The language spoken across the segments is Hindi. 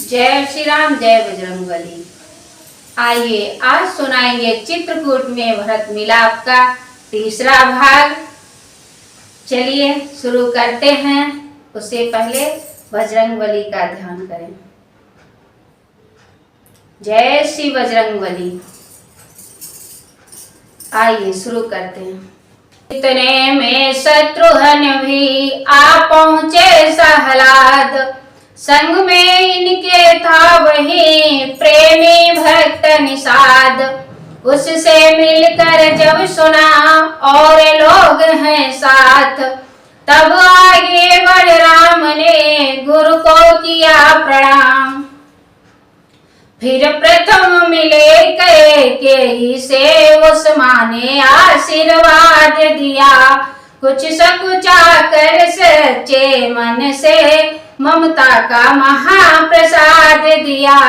जय श्री राम, जय बजरंगबली। आइए आज सुनाएंगे चित्रकूट में भरत मिलाप का तीसरा भाग। चलिए शुरू करते हैं। उससे पहले बजरंगबली का ध्यान करें। जय श्री बजरंगबली। आइए शुरू करते हैं। इतने में शत्रुघ्न भी आ पहुंचे सहलाद, संग में इनके था वही प्रेमी भक्त निषाद। उससे मिलकर जब सुना और लोग हैं साथ, तब आगे बढ़ राम ने गुरु को किया प्रणाम। फिर प्रथम मिले कैकेयी से उस्माने आशीर्वाद दिया, कुछ सकुचा कर सच्चे मन से ममता का महाप्रसाद दिया।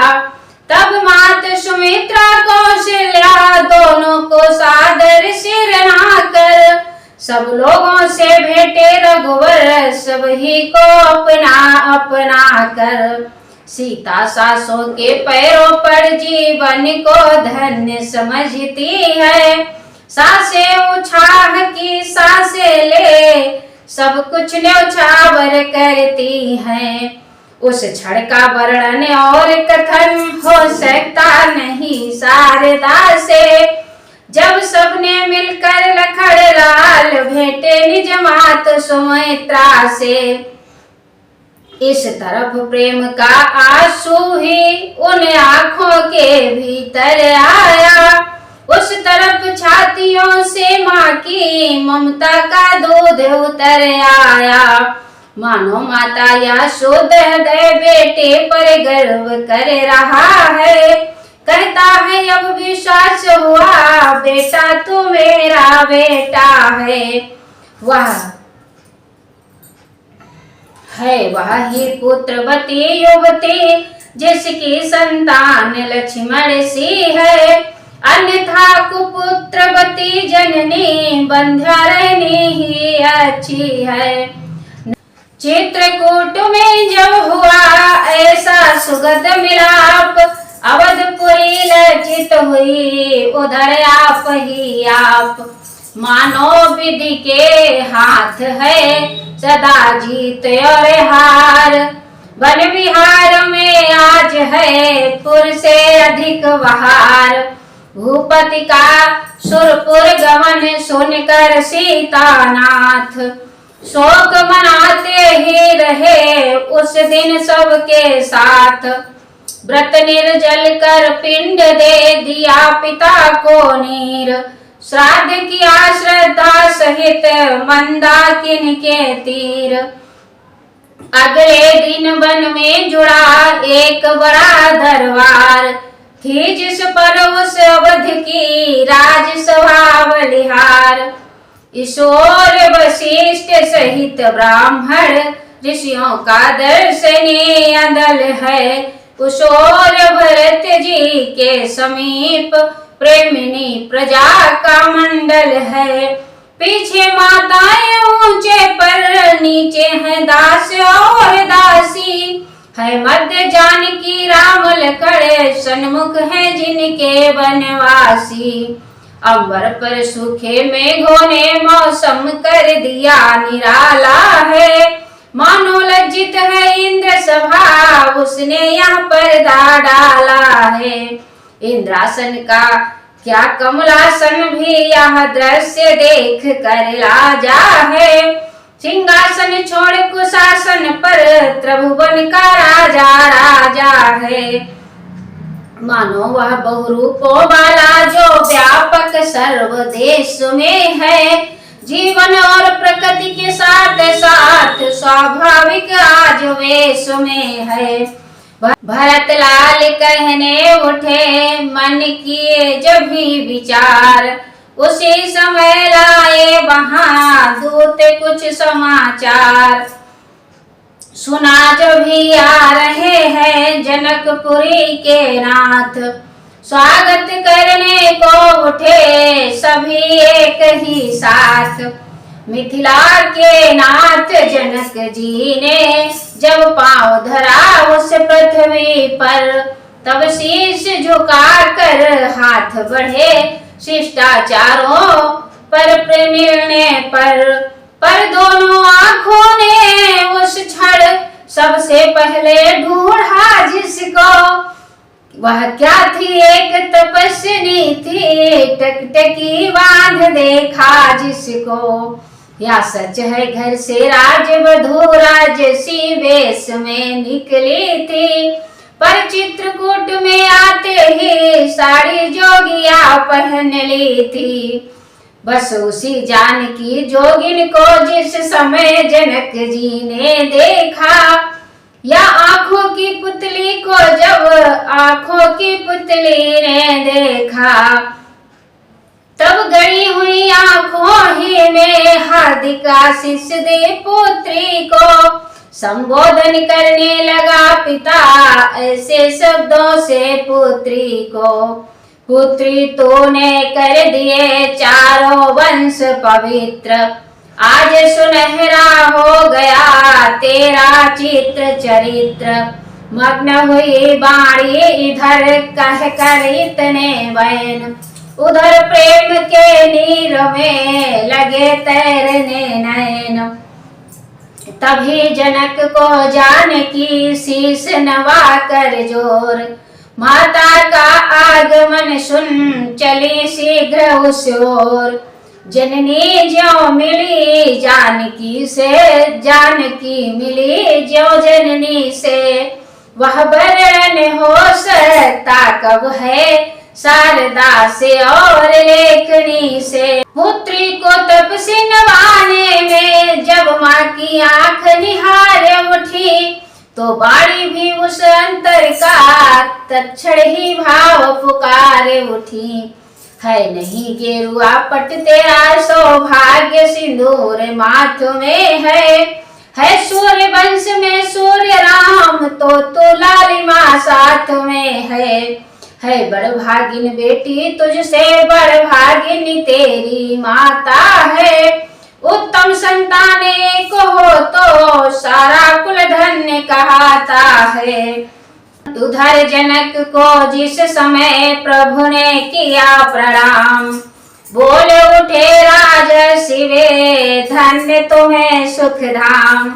तब मात सुमित्रा कौशल्या दोनों को सादर सिर नहाकर, सब लोगों से भेंटे रघुवर सभी को अपना अपना कर। सीता सासों के पैरों पर जीवन को धन्य समझती है, सासे उछाह की सासे ले सब कुछ न्यौछावर करती हैं। उस क्षण का वर्णन और कथन हो सकता नहीं शारदा से, जब सबने मिलकर लखड़ लाल भेंटे निज मात सुमित्रा से। इस तरफ प्रेम का आंसू ही उन आंखों के भीतर आया, उस तरफ छातियों से माँ की ममता का दूध उतर आया। मानो माता यशोदा हृदय बेटे पर गर्व कर रहा है, कहता है अब विश्वास हुआ बेटा तू मेरा बेटा है। वह ही पुत्रवती युवती जिसकी संतान लक्ष्मण सी है, अन्यथा कुपुत्रवती जननी बंध्यारणी ही अच्छी है। चित्रकूट में जब हुआ ऐसा सुगंध मिलाप, अवधपुरी लज्जित हुई उधर आप ही आप। मानो विधि के हाथ है सदा जीत और हार, वन विहार में आज है पुर से अधिक बहार। भूपति का सुरपुर गमन सुनकर सीतानाथ, शोक मनाते ही रहे उस दिन सबके साथ। व्रत निर्जल कर पिंड दे दिया पिता को नीर, श्राद्ध किया श्रद्धा सहित मंदाकिनी के तीर। अगले दिन वन में जुड़ा एक बड़ा दरबार, थी जिस पर उस अवध की राजसभा बलिहार। ईश्वर वशिष्ठ सहित ब्राह्मण ऋषियों का दर्शनीय दल है, कुशोर भरत जी के समीप प्रेमिनी प्रजा का मंडल है। पीछे माताएं ऊंचे पर नीचे हैं दास और दासी, है मध्य जानकी राम लखड़ सन्मुख है जिनके वनवासी। अंबर पर सूखे मेघों ने मौसम कर दिया निराला है, मानो लज्जित है इंद्र सभा उसने यहाँ पर्दा डाला है। इंद्रासन का क्या कमलासन भी यह दृश्य देख कर लाजा है, सिंहासन छोड़ कुशासन पर त्रिभुवन का राजा राजा है। मानो वह बहुरूपों वाला जो व्यापक सर्व देश में है, जीवन और प्रकृति के साथ साथ स्वाभाविक आज वेश में है। भरत लाल कहने उठे मन किए जब भी विचार, उसी समय लाए वहां दूत कुछ समाचार। सुना जब भी आ रहे हैं जनकपुरी के नाथ, स्वागत करने को उठे सभी एक ही साथ। मिथिला के नाथ जनक जी ने जब पांव धरा उस पृथ्वी पृथ्वी पर। तब शीश झुका कर हाथ बढ़े शिष्टाचारों पर मिलने पर दोनों आंखों ने उस क्षण सबसे पहले ढूंढा जिसको। वह क्या थी, एक तपस्विनी थी, टकटकी बांध देखा जिसको। या सच है घर से राजवधू राजसी वेश में निकली थी, पर चित्रकूट में आते ही साड़ी जोगिया पहन ली थी। बस उसी जानकी जोगिन को जिस समय जनक जी ने देखा, या आंखों की पुतली को जब आंखों की पुतली ने देखा, तब गड़ी हुई आंखों ही में हार्दिक आशीष दे पुत्री को। संबोधन करने लगा पिता ऐसे शब्दों से पुत्री को। पुत्री तूने कर दिए चारों वंश पवित्र, आज सुनहरा हो गया तेरा चित्र चरित्र। मग्न हुई बाणी इधर कह कर इतने बैन, उधर प्रेम के नीर में लगे तैरने नैन। तभी जनक को जानकी शीश नवा कर जोर, माता का आगमन सुन चली शीघ्र उस ओर। जननी ज्यों मिली जानकी से, जानकी मिली ज्यों जननी से, वह वरण हो सकता कब है शारदा से और लेखनी से। पुत्री को तप से नवाने में जब माँ की आंख निहार उठी, तो बाड़ी भी उस अंतर का तत्क्षण ही भाव पुकारे उठी। है नहीं गेरुआ पट तेरा सौभाग्य सिंदूर माथ में है सूर्य वंश में सूर्य राम तो लालिमा साथ में है बड़ भागिन बेटी तुझसे बड़ भागिन तेरी माता है। उत्तम संतान एक हो तो सारा कुल धन्य कहता है। उधर जनक को जिस समय प्रभु ने किया प्रणाम, बोल उठे राजर्षि वे धन्य तुम्हें सुख धाम।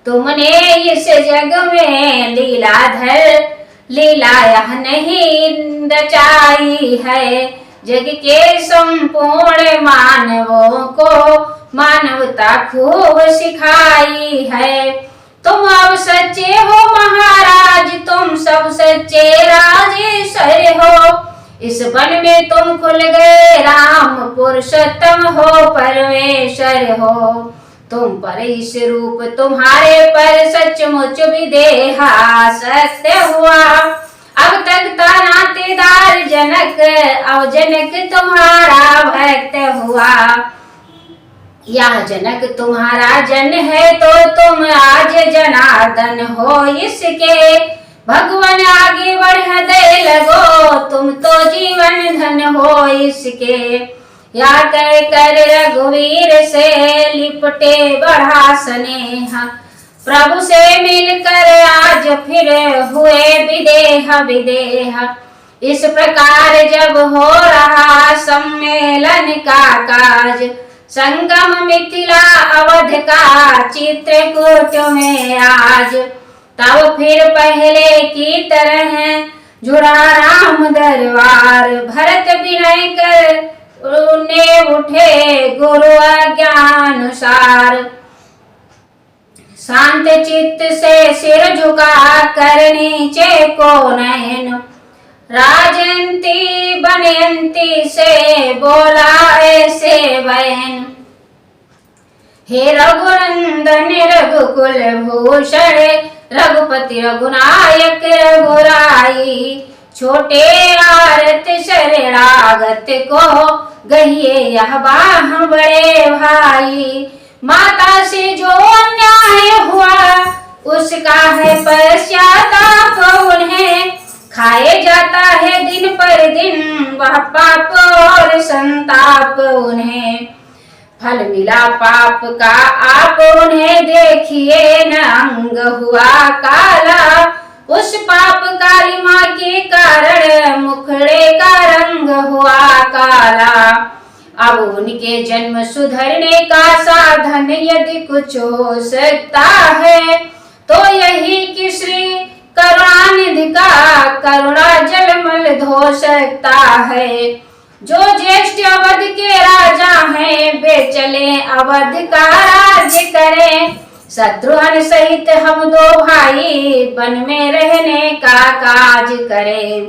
तुमने इस जग में लीलाधर लीला यह नहीं रचाई है, जग के संपूर्ण मानवों को मानवता खूब सिखाई है। तुम अब सच्चे हो महाराज, तुम सब सच्चे राजेश्वर हो। इस वन में तुम खुल गए राम, पुरुषोत्तम हो परमेश्वर हो। तुम पर इस रूप तुम्हारे पर सचमुच विदेहा सत्य हुआ। अब तक था नातेदार जनक, अब जनक तुम्हारा भक्त हुआ। यह जनक तुम्हारा जन है तो तुम आज जनार्दन हो इसके। भगवान आगे बढ़ दे लगो, तुम तो जीवन धन हो इसके। या कह कर रघुवीर से लिपटे बढ़ा स्नेह, प्रभु से मिलकर आज फिर हुए विदेह विदेह। इस प्रकार जब हो रहा सम्मेलन का काज, संगम मिथिला अवध का चित्रकूट में आज, तब फिर पहले की तरह जुड़ा राम दरबार। भरत विनय कर उन्हें उठे गुरु आज्ञानुसार, शांत चित्त से सिर झुका कर नीचे को नयन, राजंती बनयंती से बोला ऐसे बहन। हे रघुनंदन रघुकुल भूषण, रघुपति रघुनायक रघुराई। छोटे आरत शरणागत को गहिए यह बाह बड़े भाई। माता से जो अन्याय हुआ उसका है पश्चाताप उन्हें, खाए जाता है दिन पर दिन वह पाप और संताप उन्हें। फल मिला पाप का आप उन्हें देखिए न अंग हुआ काला, उस पाप काली माँ के कारण मुखड़े का रंग हुआ काला। अब उनके जन्म सुधरने का साधन यदि कुछ हो सकता है तो यही कि श्री करुणानिधि का करुणा जलमल धो सकता है। जो ज्येष्ठ अवध के राजा हैं वे चले अवध का राज्य करें। शत्रुघ्न सहित हम दो भाई वन में रहने का काज करें।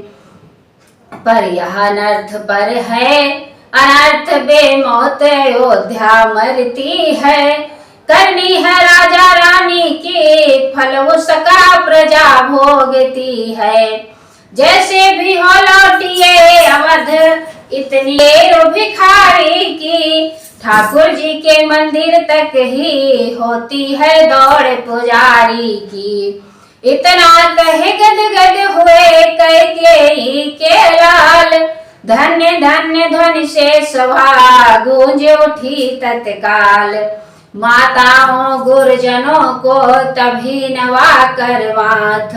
पर यह अनर्थ पर है अनर्थ बेमौत अयोध्या मरती है। करनी है राजा रानी की फल उसका प्रजा भोगती है। जैसे भी हो लौटिए अवध इतनी देर भिखारी की। ठाकुर जी के मंदिर तक ही होती है दौड़ पुजारी की। इतना कहे गदगद हुए कैकेयी के लाल। धन्य धन्य ध्वनि से सभा गूंज उठी तत्काल। माताओं गुरुजनों को तभी नवा कर माथ।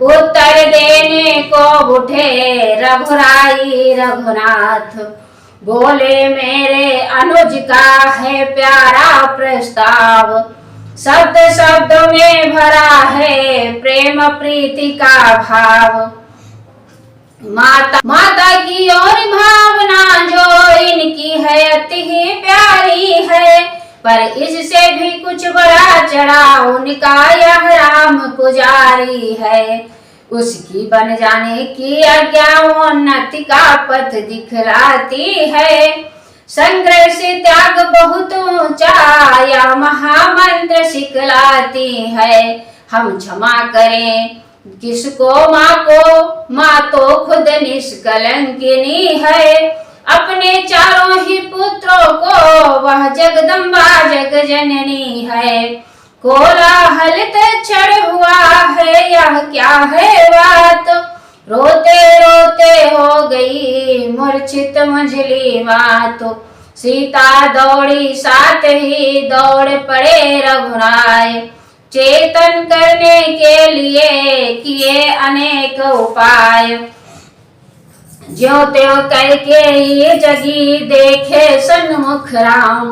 उत्तर देने को उठे रघुराई रघुनाथ। बोले मेरे अनुज का है प्यारा प्रस्ताव। शब्द शब्द में भरा है प्रेम प्रीति का भाव। माता की और भावना जो इनकी है अति ही प्यारी है। पर इससे भी कुछ बड़ा चढ़ा उनका यह राम पुजारी है। उसकी बन जाने की अज्ञानोन्नति का पथ दिखलाती है। संग्रह से त्याग बहुत ऊंचा या महामंत्र सिखलाती है। हम क्षमा करें किसको माँ को, माँ तो खुद निष्कलंकिनी है। अपने चारों ही पुत्रों को वह जगदम्बा जग जननी है। कोलाहल तक्षण हुआ है यह क्या है बात। रोते रोते हो गई मूर्छित मंझली मात। सीता दौड़ी साथ ही दौड़ पड़े रघुराय। चेतन करने के लिए किए अनेक उपाय। ज्यों त्यों करके ये जगी देखे सन्मुख राम।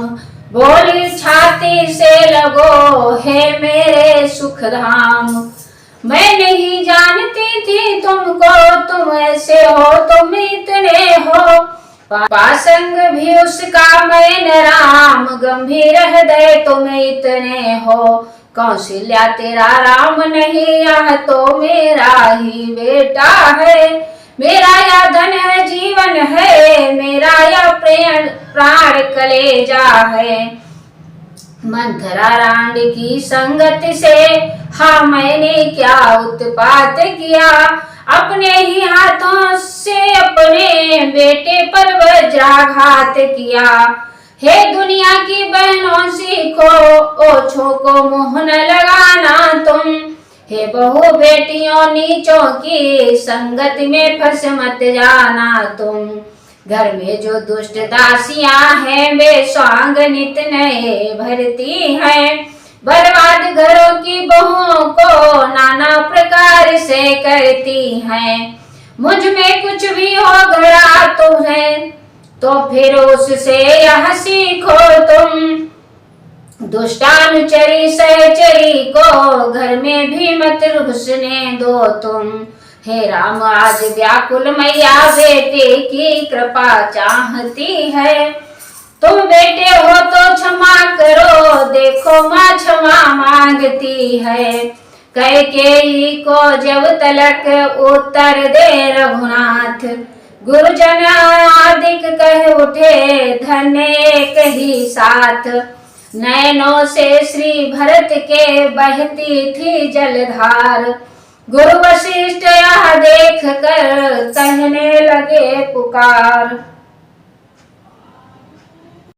बोली छाती से लगो है मेरे सुख धाम। मैं नहीं जानती थी तुमको तुम ऐसे हो तुम इतने हो। पासंग भी उसका मैन राम गंभीर हृदय तुम इतने हो। कौशल्या तेरा राम नहीं यह तो मेरा ही बेटा है। मेरा या धन है जीवन है मेरा या प्राण कलेजा है। मंथरा रानी की संगत से हाँ मैंने क्या उत्पात किया। अपने ही हाथों से अपने बेटे पर वज्राघात किया। हे दुनिया की बहनों सीखो ओछों को मुंह न लगाना तुम। हे बहु बेटियों नीचों की संगत में फंस मत जाना तुम। घर में जो दुष्ट दासियां हैं वे स्वांग नित नए भरती हैं। बर्बाद घरों की बहुओं को नाना प्रकार से करती हैं। मुझ में कुछ भी हो गया तुम्हें तो फिर उससे यह सीखो तुम। दुष्टानुचरी सहचरी को घर में भी मत घुसने दो तुम। हे राम आज व्याकुल मैया बेटे की कृपा चाहती है। तुम बेटे हो तो क्षमा करो देखो माँ क्षमा मांगती है। कैकेयी को जब तलक उत्तर दे रघुनाथ। गुरुजन आदिक कह उठे धन्य एक ही साथ। नैनों से श्री भरत के बहती थी जलधार। गुरु वशिष्ठ यह देख कर कहने लगे पुकार।